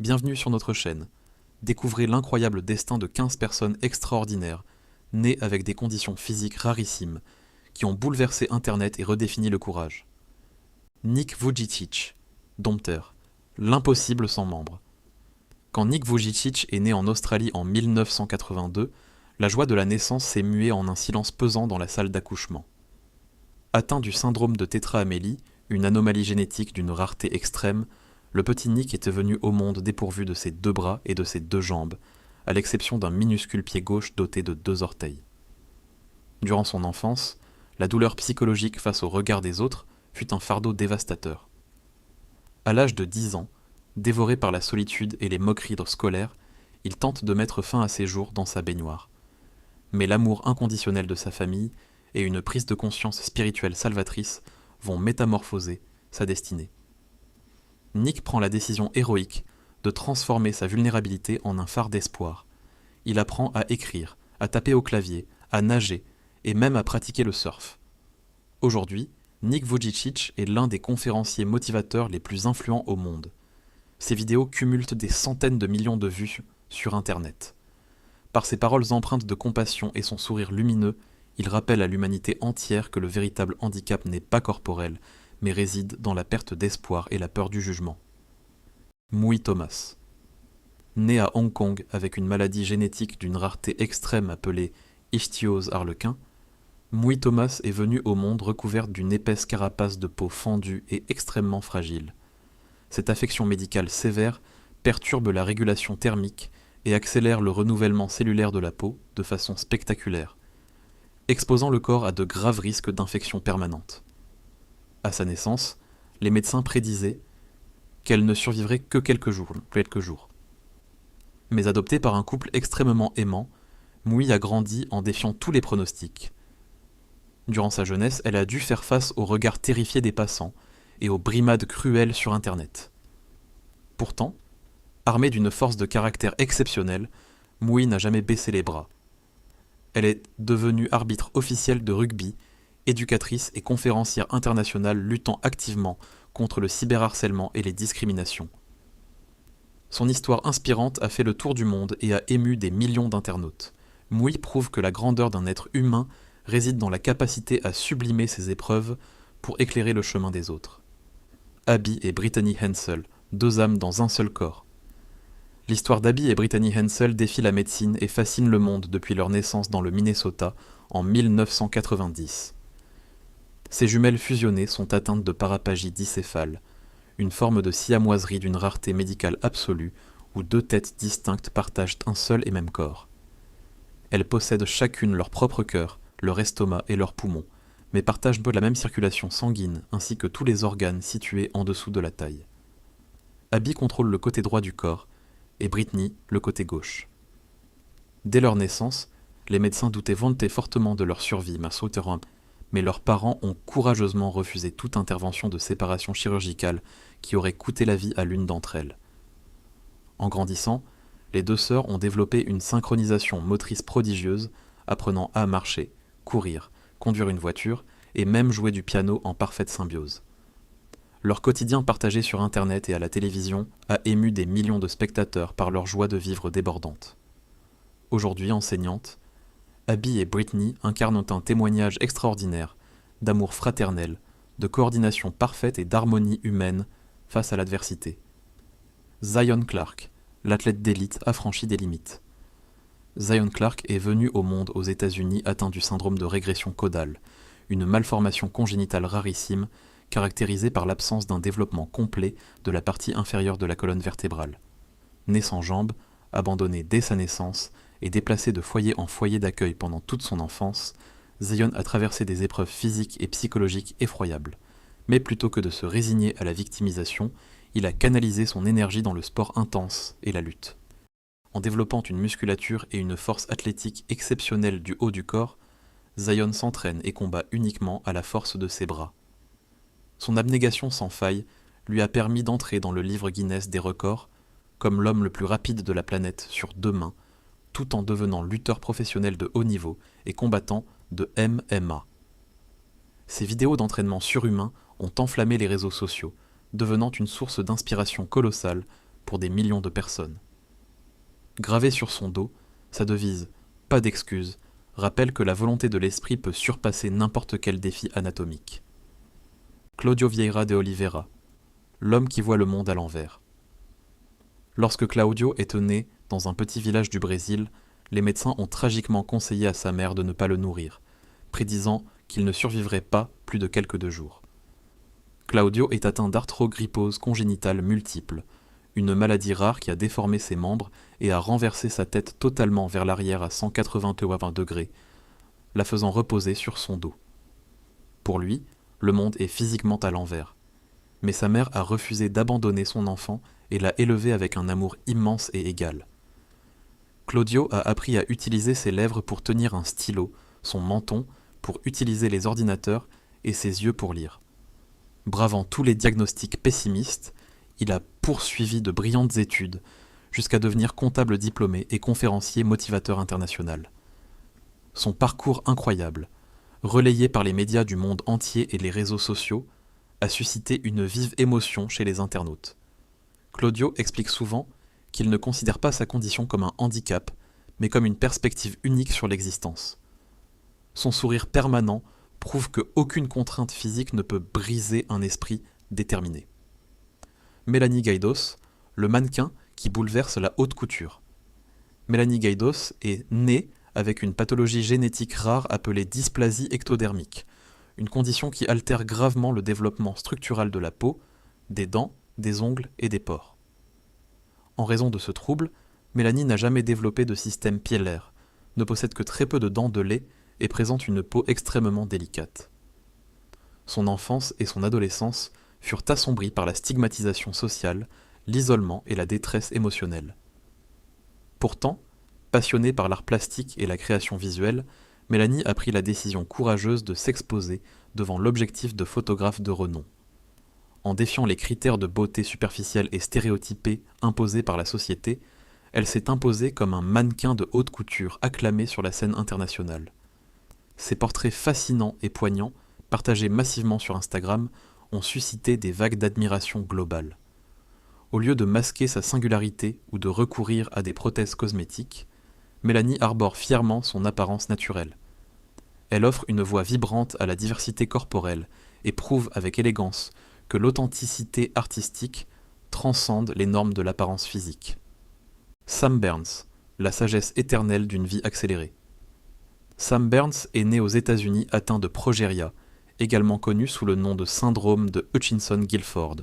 Bienvenue sur notre chaîne. Découvrez l'incroyable destin de 15 personnes extraordinaires, nées avec des conditions physiques rarissimes, qui ont bouleversé Internet et redéfini le courage. Nick Vujicic, dompteur, l'impossible sans membre. Quand Nick Vujicic est né en Australie en 1982, la joie de la naissance s'est muée en un silence pesant dans la salle d'accouchement. Atteint du syndrome de tétra-amélie, une anomalie génétique d'une rareté extrême, le petit Nick était venu au monde dépourvu de ses 2 bras et de ses 2 jambes, à l'exception d'un minuscule pied gauche doté de 2 orteils. Durant son enfance, la douleur psychologique face au regard des autres fut un fardeau dévastateur. À l'âge de 10 ans, dévoré par la solitude et les moqueries scolaires, il tente de mettre fin à ses jours dans sa baignoire. Mais l'amour inconditionnel de sa famille et une prise de conscience spirituelle salvatrice vont métamorphoser sa destinée. Nick prend la décision héroïque de transformer sa vulnérabilité en un phare d'espoir. Il apprend à écrire, à taper au clavier, à nager et même à pratiquer le surf. Aujourd'hui, Nick Vujicic est l'un des conférenciers motivateurs les plus influents au monde. Ses vidéos cumulent des centaines de millions de vues sur Internet. Par ses paroles empreintes de compassion et son sourire lumineux, il rappelle à l'humanité entière que le véritable handicap n'est pas corporel, mais réside dans la perte d'espoir et la peur du jugement. Mui Thomas. Né à Hong Kong avec une maladie génétique d'une rareté extrême appelée ichthyose harlequin, Mui Thomas est venu au monde recouverte d'une épaisse carapace de peau fendue et extrêmement fragile. Cette affection médicale sévère perturbe la régulation thermique et accélère le renouvellement cellulaire de la peau de façon spectaculaire, exposant le corps à de graves risques d'infection permanente. À sa naissance, les médecins prédisaient qu'elle ne survivrait que quelques jours. Mais adoptée par un couple extrêmement aimant, Mui a grandi en défiant tous les pronostics. Durant sa jeunesse, elle a dû faire face aux regards terrifiés des passants et aux brimades cruelles sur Internet. Pourtant, armée d'une force de caractère exceptionnelle, Mui n'a jamais baissé les bras. Elle est devenue arbitre officielle de rugby, éducatrice et conférencière internationale luttant activement contre le cyberharcèlement et les discriminations. Son histoire inspirante a fait le tour du monde et a ému des millions d'internautes. Mui prouve que la grandeur d'un être humain réside dans la capacité à sublimer ses épreuves pour éclairer le chemin des autres. Abby et Brittany Hensel, 2 âmes dans un seul corps. L'histoire d'Abby et Brittany Hensel défie la médecine et fascine le monde depuis leur naissance dans le Minnesota en 1990. Ces jumelles fusionnées sont atteintes de paraphagie dicéphale, une forme de siamoiserie d'une rareté médicale absolue où 2 têtes distinctes partagent un seul et même corps. Elles possèdent chacune leur propre cœur, leur estomac et leurs poumons, mais partagent la même circulation sanguine ainsi que tous les organes situés en dessous de la taille. Abby contrôle le côté droit du corps et Brittany le côté gauche. Dès leur naissance, les médecins doutaient fortement de leur survie, mais leurs parents ont courageusement refusé toute intervention de séparation chirurgicale qui aurait coûté la vie à l'une d'entre elles. En grandissant, les 2 sœurs ont développé une synchronisation motrice prodigieuse, apprenant à marcher, courir, conduire une voiture et même jouer du piano en parfaite symbiose. Leur quotidien partagé sur Internet et à la télévision a ému des millions de spectateurs par leur joie de vivre débordante. Aujourd'hui enseignantes, Abby et Brittany incarnent un témoignage extraordinaire d'amour fraternel, de coordination parfaite et d'harmonie humaine face à l'adversité. Zion Clark, l'athlète d'élite, a franchi des limites. Zion Clark est venu au monde aux États-Unis atteint du syndrome de régression caudale, une malformation congénitale rarissime caractérisée par l'absence d'un développement complet de la partie inférieure de la colonne vertébrale. Né sans jambes, abandonné dès sa naissance et déplacé de foyer en foyer d'accueil pendant toute son enfance, Zion a traversé des épreuves physiques et psychologiques effroyables. Mais plutôt que de se résigner à la victimisation, il a canalisé son énergie dans le sport intense et la lutte. En développant une musculature et une force athlétique exceptionnelle du haut du corps, Zion s'entraîne et combat uniquement à la force de ses bras. Son abnégation sans faille lui a permis d'entrer dans le livre Guinness des records comme l'homme le plus rapide de la planète sur 2 mains, tout en devenant lutteur professionnel de haut niveau et combattant de MMA. Ces vidéos d'entraînement surhumain ont enflammé les réseaux sociaux, devenant une source d'inspiration colossale pour des millions de personnes. Gravée sur son dos, sa devise « Pas d'excuses » rappelle que la volonté de l'esprit peut surpasser n'importe quel défi anatomique. Claudio Vieira de Oliveira, l'homme qui voit le monde à l'envers. Lorsque Claudio est né dans un petit village du Brésil, les médecins ont tragiquement conseillé à sa mère de ne pas le nourrir, prédisant qu'il ne survivrait pas plus de quelques jours. Claudio est atteint d'arthrogrypose congénitale multiple, une maladie rare qui a déformé ses membres et a renversé sa tête totalement vers l'arrière à 180 degrés, la faisant reposer sur son dos. Pour lui, le monde est physiquement à l'envers. Mais sa mère a refusé d'abandonner son enfant et l'a élevé avec un amour immense et égal. Claudio a appris à utiliser ses lèvres pour tenir un stylo, son menton pour utiliser les ordinateurs et ses yeux pour lire. Bravant tous les diagnostics pessimistes, il a poursuivi de brillantes études jusqu'à devenir comptable diplômé et conférencier motivateur international. Son parcours incroyable, relayé par les médias du monde entier et les réseaux sociaux, a suscité une vive émotion chez les internautes. Claudio explique souvent qu'il ne considère pas sa condition comme un handicap, mais comme une perspective unique sur l'existence. Son sourire permanent prouve qu'aucune contrainte physique ne peut briser un esprit déterminé. Melanie Gaydos, le mannequin qui bouleverse la haute couture. Melanie Gaydos est née avec une pathologie génétique rare appelée dysplasie ectodermique, une condition qui altère gravement le développement structural de la peau, des dents, des ongles et des pores. En raison de ce trouble, Mélanie n'a jamais développé de système piélaire, ne possède que très peu de dents de lait et présente une peau extrêmement délicate. Son enfance et son adolescence furent assombries par la stigmatisation sociale, l'isolement et la détresse émotionnelle. Pourtant, passionnée par l'art plastique et la création visuelle, Mélanie a pris la décision courageuse de s'exposer devant l'objectif de photographe de renom. En défiant les critères de beauté superficielle et stéréotypés imposés par la société, elle s'est imposée comme un mannequin de haute couture acclamé sur la scène internationale. Ses portraits fascinants et poignants, partagés massivement sur Instagram, ont suscité des vagues d'admiration globale. Au lieu de masquer sa singularité ou de recourir à des prothèses cosmétiques, Mélanie arbore fièrement son apparence naturelle. Elle offre une voix vibrante à la diversité corporelle et prouve avec élégance que l'authenticité artistique transcende les normes de l'apparence physique. Sam Burns, la sagesse éternelle d'une vie accélérée. Sam Burns est né aux États-Unis atteint de progéria, également connu sous le nom de syndrome de Hutchinson-Gilford,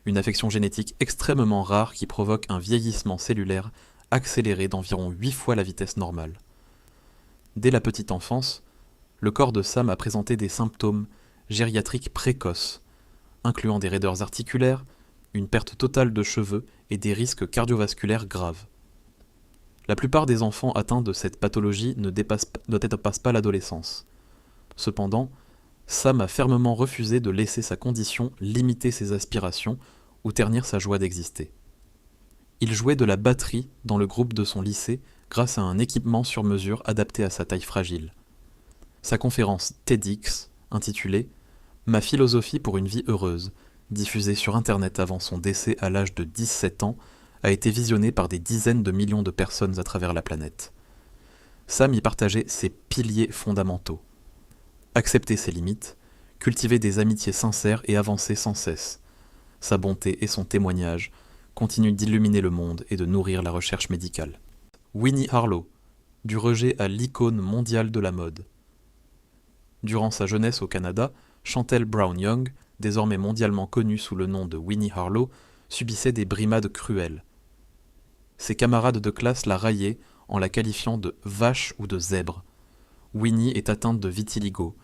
une affection génétique extrêmement rare qui provoque un vieillissement cellulaire accéléré d'environ 8 fois la vitesse normale. Dès la petite enfance, le corps de Sam a présenté des symptômes gériatriques précoces, incluant des raideurs articulaires, une perte totale de cheveux et des risques cardiovasculaires graves. La plupart des enfants atteints de cette pathologie ne dépassent pas l'adolescence. Cependant, Sam a fermement refusé de laisser sa condition limiter ses aspirations ou ternir sa joie d'exister. Il jouait de la batterie dans le groupe de son lycée grâce à un équipement sur mesure adapté à sa taille fragile. Sa conférence TEDx, intitulée « Ma philosophie pour une vie heureuse », diffusée sur Internet avant son décès à l'âge de 17 ans, a été visionnée par des dizaines de millions de personnes à travers la planète. Sam y partageait ses piliers fondamentaux. Accepter ses limites, cultiver des amitiés sincères et avancer sans cesse. Sa bonté et son témoignage continuent d'illuminer le monde et de nourrir la recherche médicale. Winnie Harlow, du rejet à l'icône mondiale de la mode. Durant sa jeunesse au Canada, Chantel Brown Young, désormais mondialement connue sous le nom de Winnie Harlow, subissait des brimades cruelles. Ses camarades de classe la raillaient en la qualifiant de vache ou de zèbre. Winnie est atteinte de vitiligo,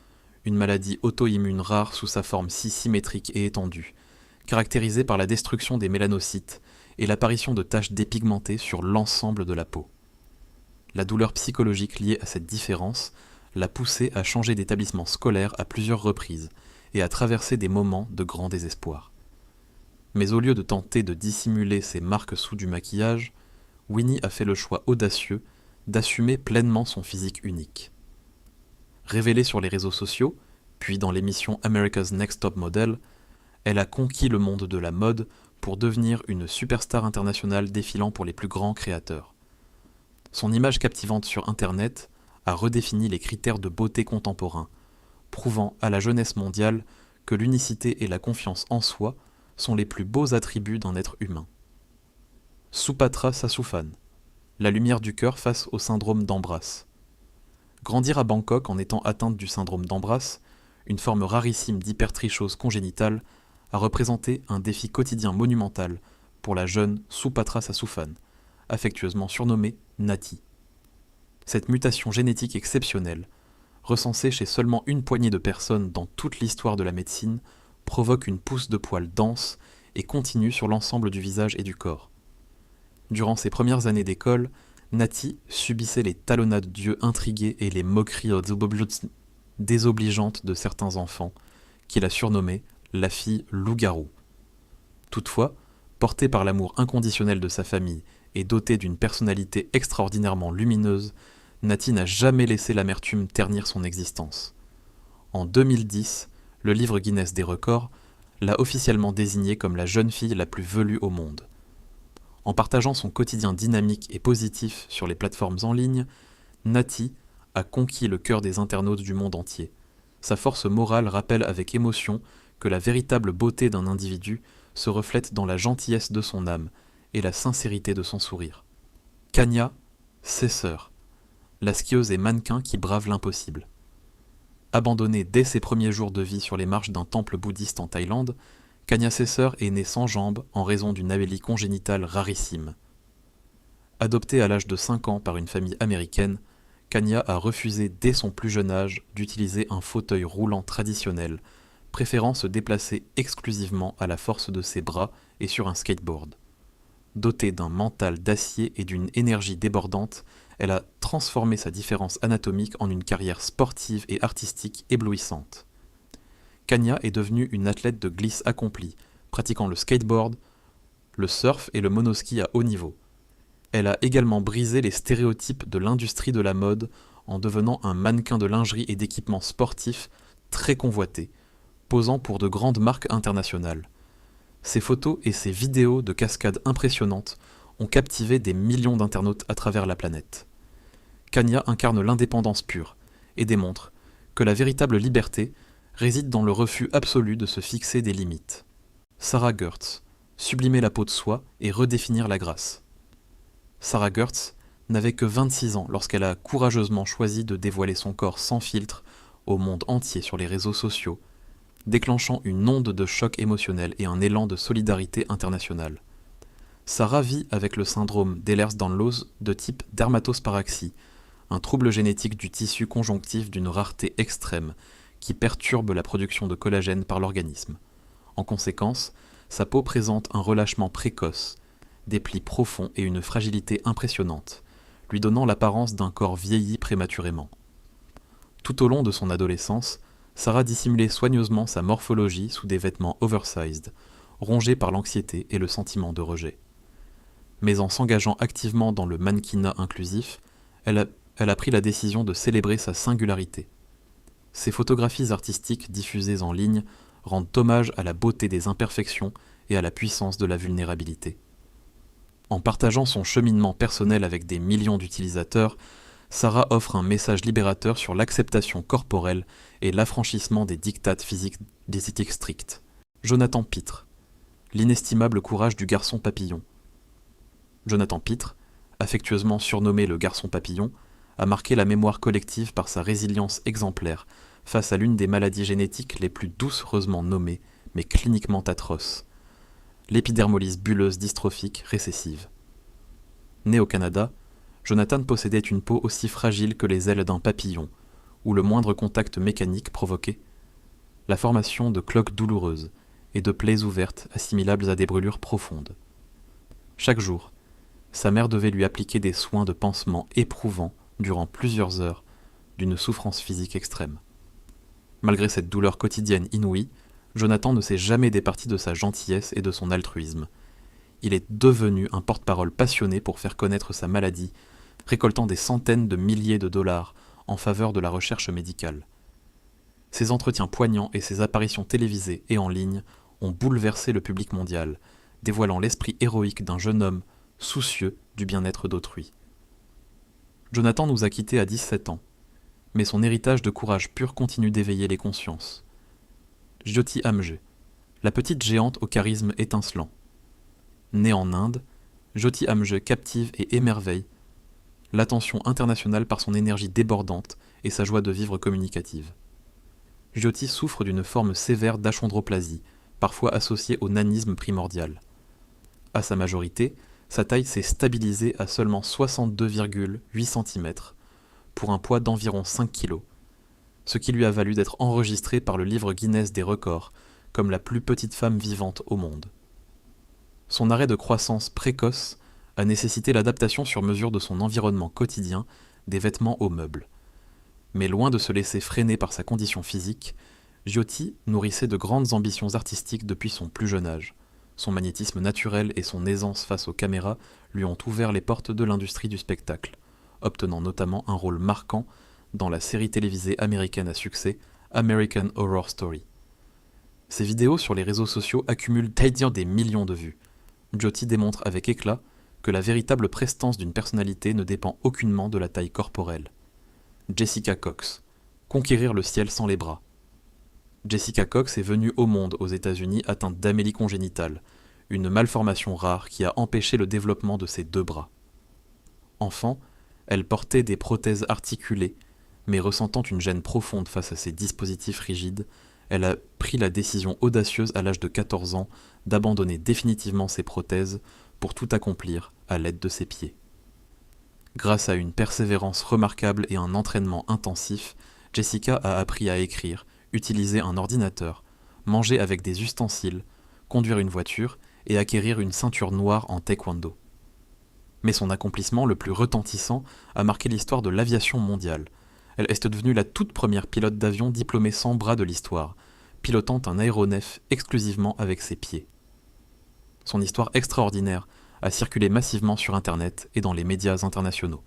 une maladie auto-immune rare sous sa forme si symétrique et étendue, caractérisée par la destruction des mélanocytes et l'apparition de taches dépigmentées sur l'ensemble de la peau. La douleur psychologique liée à cette différence l'a poussée à changer d'établissement scolaire à plusieurs reprises et à traverser des moments de grand désespoir. Mais au lieu de tenter de dissimuler ses marques sous du maquillage, Winnie a fait le choix audacieux d'assumer pleinement son physique unique. Révélée sur les réseaux sociaux, puis dans l'émission America's Next Top Model, elle a conquis le monde de la mode pour devenir une superstar internationale défilant pour les plus grands créateurs. Son image captivante sur Internet a redéfini les critères de beauté contemporains, prouvant à la jeunesse mondiale que l'unicité et la confiance en soi sont les plus beaux attributs d'un être humain. Soupatra Sasupan, la lumière du cœur face au syndrome d'Ambras. Grandir à Bangkok en étant atteinte du syndrome d'Ambras, une forme rarissime d'hypertrichose congénitale, a représenté un défi quotidien monumental pour la jeune Soupatra Sasupan, affectueusement surnommée Nati. Cette mutation génétique exceptionnelle, recensée chez seulement une poignée de personnes dans toute l'histoire de la médecine, provoque une pousse de poils dense et continue sur l'ensemble du visage et du corps. Durant ses premières années d'école, Nati subissait les talonnades d'yeux intrigués et les moqueries désobligeantes de certains enfants, qui la surnommaient la fille loup-garou. Toutefois, portée par l'amour inconditionnel de sa famille et dotée d'une personnalité extraordinairement lumineuse, Nati n'a jamais laissé l'amertume ternir son existence. En 2010, le livre Guinness des records l'a officiellement désignée comme la jeune fille la plus velue au monde. En partageant son quotidien dynamique et positif sur les plateformes en ligne, Nati a conquis le cœur des internautes du monde entier. Sa force morale rappelle avec émotion que la véritable beauté d'un individu se reflète dans la gentillesse de son âme et la sincérité de son sourire. Kanya Seseur, la skieuse et mannequin qui brave l'impossible. Abandonnée dès ses premiers jours de vie sur les marches d'un temple bouddhiste en Thaïlande, Kanya Seseur est née sans jambes en raison d'une amélie congénitale rarissime. Adoptée à l'âge de 5 ans par une famille américaine, Kanya a refusé dès son plus jeune âge d'utiliser un fauteuil roulant traditionnel, préférant se déplacer exclusivement à la force de ses bras et sur un skateboard. Dotée d'un mental d'acier et d'une énergie débordante, elle a transformé sa différence anatomique en une carrière sportive et artistique éblouissante. Kanya est devenue une athlète de glisse accomplie, pratiquant le skateboard, le surf et le monoski à haut niveau. Elle a également brisé les stéréotypes de l'industrie de la mode en devenant un mannequin de lingerie et d'équipements sportifs très convoité, posant pour de grandes marques internationales. Ses photos et ses vidéos de cascades impressionnantes ont captivé des millions d'internautes à travers la planète. Kanya incarne l'indépendance pure et démontre que la véritable liberté réside dans le refus absolu de se fixer des limites. Sarah Gertz, sublimer la peau de soie et redéfinir la grâce. Sarah Gertz n'avait que 26 ans lorsqu'elle a courageusement choisi de dévoiler son corps sans filtre au monde entier sur les réseaux sociaux, déclenchant une onde de choc émotionnel et un élan de solidarité internationale. Sarah vit avec le syndrome d'Ehlers-Danlos de type dermatosparaxie, un trouble génétique du tissu conjonctif d'une rareté extrême qui perturbe la production de collagène par l'organisme. En conséquence, sa peau présente un relâchement précoce, des plis profonds et une fragilité impressionnante, lui donnant l'apparence d'un corps vieilli prématurément. Tout au long de son adolescence, Sarah dissimulait soigneusement sa morphologie sous des vêtements oversized, rongés par l'anxiété et le sentiment de rejet. Mais en s'engageant activement dans le mannequinat inclusif, elle a pris la décision de célébrer sa singularité. Ses photographies artistiques diffusées en ligne rendent hommage à la beauté des imperfections et à la puissance de la vulnérabilité. En partageant son cheminement personnel avec des millions d'utilisateurs, Sarah offre un message libérateur sur l'acceptation corporelle et l'affranchissement des diktats physiques des éthiques strictes. Jonathan Pitre, l'inestimable courage du garçon papillon. Jonathan Pitre, affectueusement surnommé le garçon papillon, a marqué la mémoire collective par sa résilience exemplaire face à l'une des maladies génétiques les plus doucereusement nommées, mais cliniquement atroces, l'épidermolyse bulleuse dystrophique récessive. Né au Canada, Jonathan possédait une peau aussi fragile que les ailes d'un papillon, où le moindre contact mécanique provoquait la formation de cloques douloureuses et de plaies ouvertes assimilables à des brûlures profondes. Chaque jour, sa mère devait lui appliquer des soins de pansement éprouvants durant plusieurs heures d'une souffrance physique extrême. Malgré cette douleur quotidienne inouïe, Jonathan ne s'est jamais départi de sa gentillesse et de son altruisme. Il est devenu un porte-parole passionné pour faire connaître sa maladie, récoltant des centaines de milliers de dollars en faveur de la recherche médicale. Ses entretiens poignants et ses apparitions télévisées et en ligne ont bouleversé le public mondial, dévoilant l'esprit héroïque d'un jeune homme soucieux du bien-être d'autrui. Jonathan nous a quittés à 17 ans, mais son héritage de courage pur continue d'éveiller les consciences. Jyoti Amge, la petite géante au charisme étincelant. Née en Inde, Jyoti Amge captive et émerveille l'attention internationale par son énergie débordante et sa joie de vivre communicative. Jyoti souffre d'une forme sévère d'achondroplasie, parfois associée au nanisme primordial. À sa majorité, sa taille s'est stabilisée à seulement 62,8 cm, pour un poids d'environ 5 kg, ce qui lui a valu d'être enregistrée par le livre Guinness des records comme la plus petite femme vivante au monde. Son arrêt de croissance précoce a nécessité l'adaptation sur mesure de son environnement quotidien, des vêtements aux meubles. Mais loin de se laisser freiner par sa condition physique, Jyoti nourrissait de grandes ambitions artistiques depuis son plus jeune âge. Son magnétisme naturel et son aisance face aux caméras lui ont ouvert les portes de l'industrie du spectacle, obtenant notamment un rôle marquant dans la série télévisée américaine à succès American Horror Story. Ses vidéos sur les réseaux sociaux accumulent des millions de vues. Jyoti démontre avec éclat que la véritable prestance d'une personnalité ne dépend aucunement de la taille corporelle. Jessica Cox, conquérir le ciel sans les bras. Jessica Cox est venue au monde aux États-Unis atteinte d'amélie congénitale, une malformation rare qui a empêché le développement de ses 2 bras. Enfant, elle portait des prothèses articulées, mais ressentant une gêne profonde face à ces dispositifs rigides, elle a pris la décision audacieuse à l'âge de 14 ans d'abandonner définitivement ses prothèses pour tout accomplir à l'aide de ses pieds. Grâce à une persévérance remarquable et un entraînement intensif, Jessica a appris à écrire, utiliser un ordinateur, manger avec des ustensiles, conduire une voiture et acquérir une ceinture noire en taekwondo. Mais son accomplissement le plus retentissant a marqué l'histoire de l'aviation mondiale. Elle est devenue la toute première pilote d'avion diplômée sans bras de l'histoire, pilotant un aéronef exclusivement avec ses pieds. Son histoire extraordinaire a circulé massivement sur Internet et dans les médias internationaux.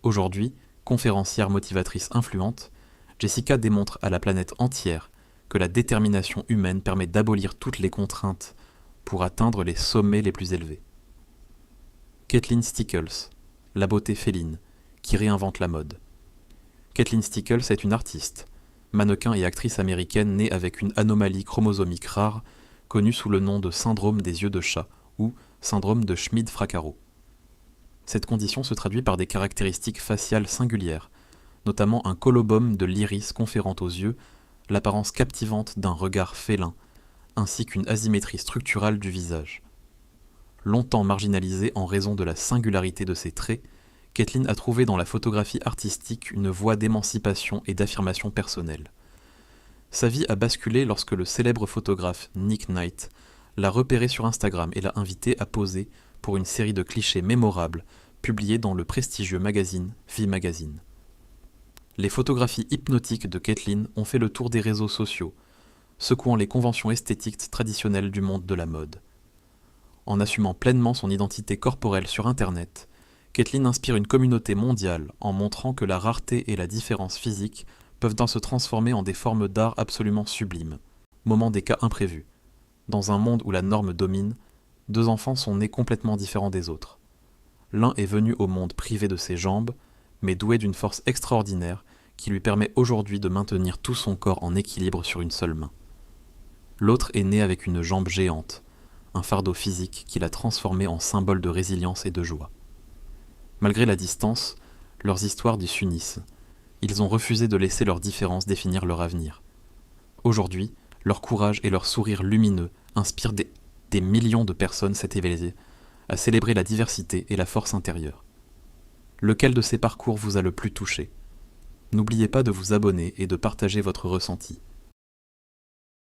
Aujourd'hui, conférencière motivatrice influente, Jessica démontre à la planète entière que la détermination humaine permet d'abolir toutes les contraintes pour atteindre les sommets les plus élevés. Kathleen Stickles, la beauté féline, qui réinvente la mode. Kathleen Stickles est une artiste, mannequin et actrice américaine née avec une anomalie chromosomique rare, connue sous le nom de syndrome des yeux de chat ou syndrome de Schmid-Fracaro. Cette condition se traduit par des caractéristiques faciales singulières, notamment un colobum de l'iris conférant aux yeux l'apparence captivante d'un regard félin, ainsi qu'une asymétrie structurale du visage. Longtemps marginalisée en raison de la singularité de ses traits, Kathleen a trouvé dans la photographie artistique une voie d'émancipation et d'affirmation personnelle. Sa vie a basculé lorsque le célèbre photographe Nick Knight l'a repérée sur Instagram et l'a invitée à poser pour une série de clichés mémorables publiés dans le prestigieux magazine V Magazine. Les photographies hypnotiques de Kathleen ont fait le tour des réseaux sociaux, secouant les conventions esthétiques traditionnelles du monde de la mode. En assumant pleinement son identité corporelle sur Internet, Kathleen inspire une communauté mondiale en montrant que la rareté et la différence physique peuvent se transformer en des formes d'art absolument sublimes, moment des cas imprévus. Dans un monde où la norme domine, 2 enfants sont nés complètement différents des autres. L'un est venu au monde privé de ses jambes, mais doué d'une force extraordinaire qui lui permet aujourd'hui de maintenir tout son corps en équilibre sur une seule main. L'autre est né avec une jambe géante, un fardeau physique qui l'a transformé en symbole de résilience et de joie. Malgré la distance, leurs histoires s'unissent. Ils ont refusé de laisser leurs différences définir leur avenir. Aujourd'hui, leur courage et leur sourire lumineux inspirent des millions de personnes s'est éveillé à célébrer la diversité et la force intérieure. Lequel de ces parcours vous a le plus touché ? N'oubliez pas de vous abonner et de partager votre ressenti.